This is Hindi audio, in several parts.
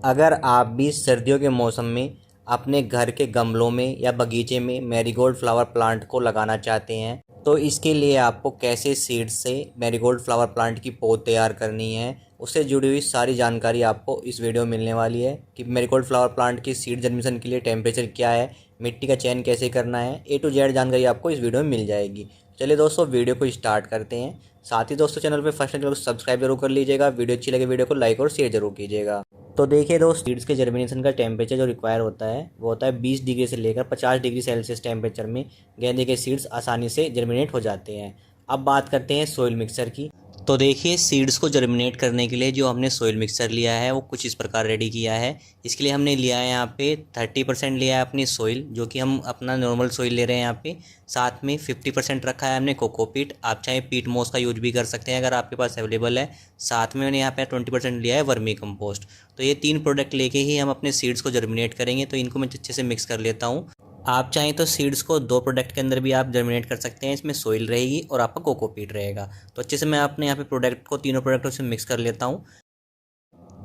अगर आप भी सर्दियों के मौसम में अपने घर के गमलों में या बगीचे में मैरीगोल्ड फ्लावर प्लांट को लगाना चाहते हैं, तो इसके लिए आपको कैसे सीड से मैरीगोल्ड फ्लावर प्लांट की पौध तैयार करनी है, उससे जुड़ी हुई सारी जानकारी आपको इस वीडियो में मिलने वाली है कि मैरीगोल्ड फ्लावर प्लांट की सीड जर्मिनेशन के लिए टेम्परेचर क्या है, मिट्टी का चयन कैसे करना है, ए टू जेड जानकारी आपको इस वीडियो में मिल जाएगी। चलिए दोस्तों, वीडियो को स्टार्ट करते हैं। साथ ही दोस्तों, चैनल पर फर्स्ट टाइम सब्सक्राइब जरूर कर लीजिएगा। वीडियो अच्छी लगे वीडियो को लाइक और शेयर जरूर कीजिएगा। तो देखिए दोस्त, सीड्स के जर्मिनेशन का टेम्परेचर जो रिक्वायर होता है वो होता है 20 डिग्री से लेकर 50 डिग्री सेल्सियस टेम्परेचर में गेंदे के सीड्स आसानी से जर्मिनेट हो जाते हैं। अब बात करते हैं सोइल मिक्सर की। तो देखिए, सीड्स को जर्मिनेट करने के लिए जो हमने सोइल मिक्सर लिया है वो कुछ इस प्रकार रेडी किया है। इसके लिए हमने लिया है यहाँ पे 30% लिया है अपनी सोइल, जो कि हम अपना नॉर्मल सोइल ले रहे हैं यहाँ पे। साथ में 50% रखा है हमने कोकोपीट। आप चाहे पीट मोस का यूज भी कर सकते हैं अगर आपके पास अवेलेबल है। साथ में मैंने यहाँ पे 20% लिया है वर्मी कंपोस्ट। तो ये 3 प्रोडक्ट लेके ही हम अपने सीड्स को जर्मिनेट करेंगे। तो इनको मैं अच्छे से मिक्स कर लेता हूँ। आप चाहें तो सीड्स को 2 प्रोडक्ट के अंदर भी आप जर्मिनेट कर सकते हैं। इसमें सोइल रहेगी और आपका कोकोपीट रहेगा। तो अच्छे से मैं अपने यहाँ पे प्रोडक्ट को तीनों प्रोडक्टों से मिक्स कर लेता हूँ।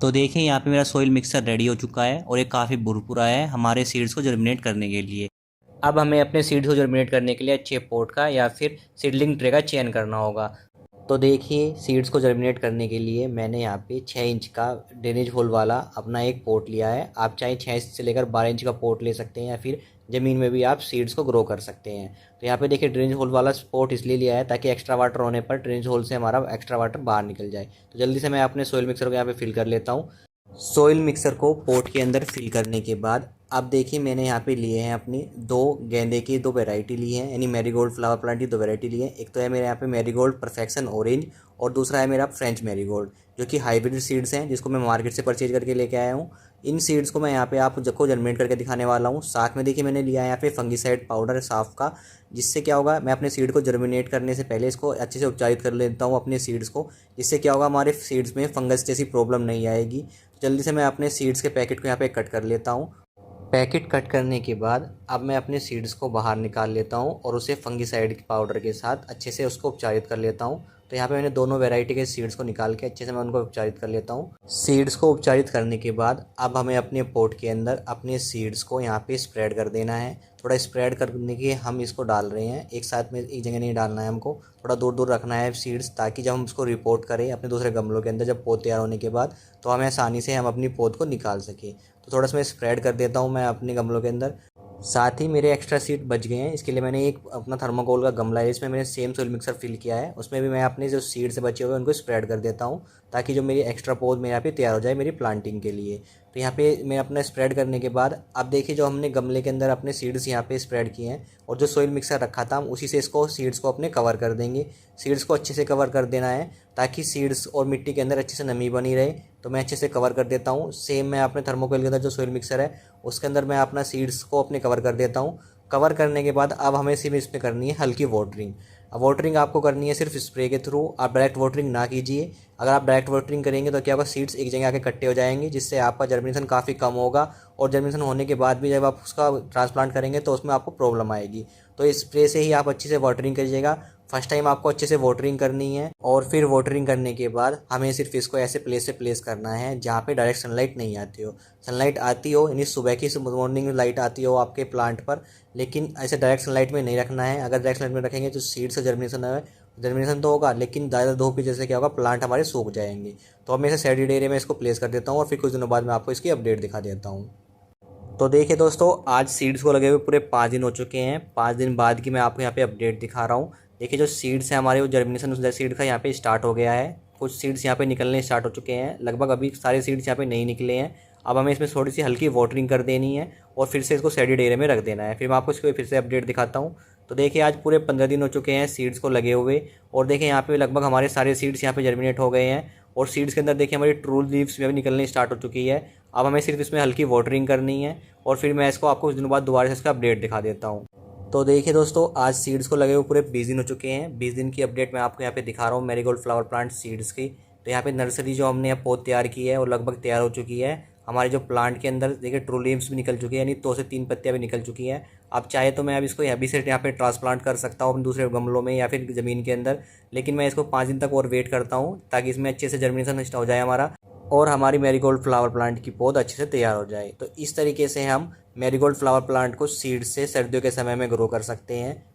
तो देखिए, यहाँ पे मेरा सोइल मिक्सर रेडी हो चुका है और ये काफ़ी भुरभुरा है हमारे सीड्स को जर्मिनेट करने के लिए। अब हमें अपने सीड्स को जर्मिनेट करने के लिए अच्छे पॉट का या फिर सीडलिंग ट्रे का चयन करना होगा। तो देखिए, सीड्स को जर्मिनेट करने के लिए मैंने यहाँ पे 6 इंच का ड्रेनेज होल वाला अपना एक पॉट लिया है। आप चाहे 6 से लेकर 12 इंच का पॉट ले सकते हैं या फिर ज़मीन में भी आप सीड्स को ग्रो कर सकते हैं। तो यहाँ पे देखिए, ड्रेनेज होल वाला पॉट इसलिए लिया है ताकि एक्स्ट्रा वाटर होने पर ड्रेनेज होल से हमारा एक्स्ट्रा वाटर बाहर निकल जाए। तो जल्दी से मैं अपने सोइल मिक्सर को यहाँ पे फिल कर लेता हूँ। सोइल मिक्सर को पोट के अंदर फिल करने के बाद अब देखिए, मैंने यहाँ पे लिए हैं अपनी 2 गेंदे की 2 वैरायटी ली हैं, यानी मैरीगोल्ड फ्लावर प्लांट की 2 वैरायटी ली हैं। एक तो है मेरे यहाँ पे मैरीगोल्ड परफेक्शन ऑरेंज और दूसरा है मेरा फ्रेंच मैरीगोल्ड, जो कि हाइब्रिड सीड्स हैं जिसको मैं मार्केट से परचेज करके लेके आया हूँ। इन सीड्स को मैं यहाँ पे आप को जर्मिनेट करके दिखाने वाला हूँ। साथ में देखिए, मैंने लिया है यहाँ पे फंगीसाइड पाउडर साफ का, जिससे क्या होगा, मैं अपने सीड को जर्मिनेट करने से पहले इसको अच्छे से उपचारित कर लेता हूँ अपने सीड्स को। जिससे क्या होगा, हमारे सीड्स में फंगस जैसी प्रॉब्लम नहीं आएगी। जल्दी से मैं अपने सीड्स के पैकेट को यहाँ पे कट कर लेता हूँ। पैकेट कट करने के बाद अब मैं अपने सीड्स को बाहर निकाल लेता हूँ और उसे फंगीसाइड के पाउडर के साथ अच्छे से उसको उपचारित कर लेता हूँ। तो यहाँ पे मैंने दोनों वैरायटी के सीड्स को निकाल के अच्छे से मैं उनको उपचारित कर लेता हूँ। सीड्स को उपचारित करने के बाद अब हमें अपने पॉट के अंदर अपने सीड्स को यहाँ पे स्प्रेड कर देना है। थोड़ा स्प्रेड करने के हम इसको डाल रहे हैं, एक साथ में एक जगह नहीं डालना है हमको, थोड़ा दूर दूर रखना है सीड्स, ताकि जब हम उसको रिपोर्ट करें अपने दूसरे गमलों के अंदर जब पौध तैयार होने के बाद, तो हमें आसानी से हम अपनी पौध को निकाल सकें। तो थोड़ा सा मैं स्प्रेड कर देता हूँ मैं अपने गमलों के अंदर। साथ ही मेरे एक्स्ट्रा सीड बच गए हैं। इसके लिए मैंने एक अपना थर्माकोल का गमला है, इसमें मैंने सेम सोइल मिक्सर फिल किया है। उसमें भी मैं अपने जो सीड से बचे हुए हैं उनको स्प्रेड कर देता हूँ, ताकि जो मेरी एक्स्ट्रा पौध मेरे यहाँ पे तैयार हो जाए मेरी प्लांटिंग के लिए। तो यहाँ पे मैं अपना स्प्रेड करने के बाद अब देखिए, जो हमने गमले के अंदर अपने सीड्स यहाँ पे स्प्रेड किए हैं और जो सोइल मिक्सर रखा था हम उसी से इसको सीड्स को अपने कवर कर देंगे। सीड्स को अच्छे से कवर कर देना है ताकि सीड्स और मिट्टी के अंदर अच्छे से नमी बनी रहे। तो मैं अच्छे से कवर कर देता हूँ। सेम मैं अपने थर्मोकोल के अंदर जो सोइल मिक्सर है उसके अंदर मैं अपना सीड्स को अपने कवर कर देता हूँ। कवर करने के बाद अब हमें सिर्फ इसमें करनी है हल्की वाटरिंग। अब वाटरिंग आपको करनी है सिर्फ स्प्रे के थ्रू, आप डायरेक्ट वाटरिंग ना कीजिए। अगर आप डायरेक्ट वाटरिंग करेंगे तो क्या होगा, सीड्स एक जगह आके इकट्ठे हो जाएंगे, जिससे आपका जर्मिनेशन काफ़ी कम होगा और जर्मिनेशन होने के बाद भी जब आप उसका ट्रांसप्लांट करेंगे तो उसमें आपको प्रॉब्लम आएगी। तो स्प्रे से ही आप अच्छे से वाटरिंग करिएगा। फर्स्ट टाइम आपको अच्छे से वाटरिंग करनी है और फिर वाटरिंग करने के बाद हमें सिर्फ इसको ऐसे प्लेस से प्लेस करना है जहाँ पे डायरेक्ट सनलाइट नहीं आती हो। सनलाइट आती हो, यानी सुबह की मॉर्निंग में लाइट आती हो आपके प्लांट पर, लेकिन ऐसे डायरेक्ट सनलाइट में नहीं रखना है। अगर डायरेक्ट सनलाइट में रखेंगे तो सीड से जर्मिनेशन तो होगा, लेकिन ज़्यादा धूप की जैसे क्या होगा, प्लांट हमारे सूख जाएंगे। तो अब मैं इसे शेडेड एरिया में इसको प्लेस कर देता हूँ और फिर कुछ दिनों बाद मैं आपको इसकी अपडेट दिखा देता हूँ। तो देखिए दोस्तों, आज सीड्स को लगे हुए पूरे 5 दिन हो चुके हैं। 5 दिन बाद की मैं आपको यहाँ पे अपडेट दिखा रहा हूँ। देखिए, जो सीड्स हैं हमारे, वो जर्मिनेशन उस सीड का यहाँ पे स्टार्ट हो गया है। कुछ सीड्स यहाँ पे निकलने स्टार्ट हो चुके हैं, लगभग अभी सारे सीड्स यहाँ पे नहीं निकले हैं। अब हमें इसमें थोड़ी सी हल्की वाटरिंग कर देनी है और फिर से इसको शेडेड एरिया में रख देना है। फिर मैं आपको इसको फिर से अपडेट दिखाता हूँ। तो देखिए, आज पूरे 15 दिन हो चुके हैं सीड्स को लगे हुए और देखिए यहाँ पे लगभग हमारे सारे सीड्स यहाँ पे जर्मिनेट हो गए हैं और सीड्स के अंदर देखिए हमारी ट्रू लीव्स भी निकलनी स्टार्ट हो चुकी है। अब हमें सिर्फ इसमें हल्की वाटरिंग करनी है और फिर मैं इसको आपको कुछ दिनों बाद दोबारा से इसका अपडेट दिखा देता हूँ। तो देखिए दोस्तों, आज सीड्स को लगे हुए पूरे 20 दिन हो चुके हैं। 20 दिन की अपडेट मैं आपको यहाँ पे दिखा रहा हूँ मैरीगोल्ड फ्लावर प्लांट सीड्स की। तो यहाँ पे नर्सरी जो हमने पौध तैयार की है वो लगभग तैयार हो चुकी है। हमारे जो प्लांट के अंदर देखिए ट्रू लीव्स भी निकल चुकी है, यानी 2 से 3 पत्तियाँ भी निकल चुकी हैं। आप चाहे तो मैं अब इसको अभी से यहाँ पे ट्रांसप्लांट कर सकता हूँ अपने दूसरे गमलों में या फिर ज़मीन के अंदर, लेकिन मैं इसको 5 दिन तक और वेट करता हूँ ताकि इसमें अच्छे से जर्मिनेशन हो जाए हमारा। और हमारी मैरीगोल्ड फ्लावर प्लांट की पौध अच्छे से तैयार हो जाए। तो इस तरीके से हम मैरीगोल्ड फ्लावर प्लांट को सीड से सर्दियों के समय में ग्रो कर सकते हैं।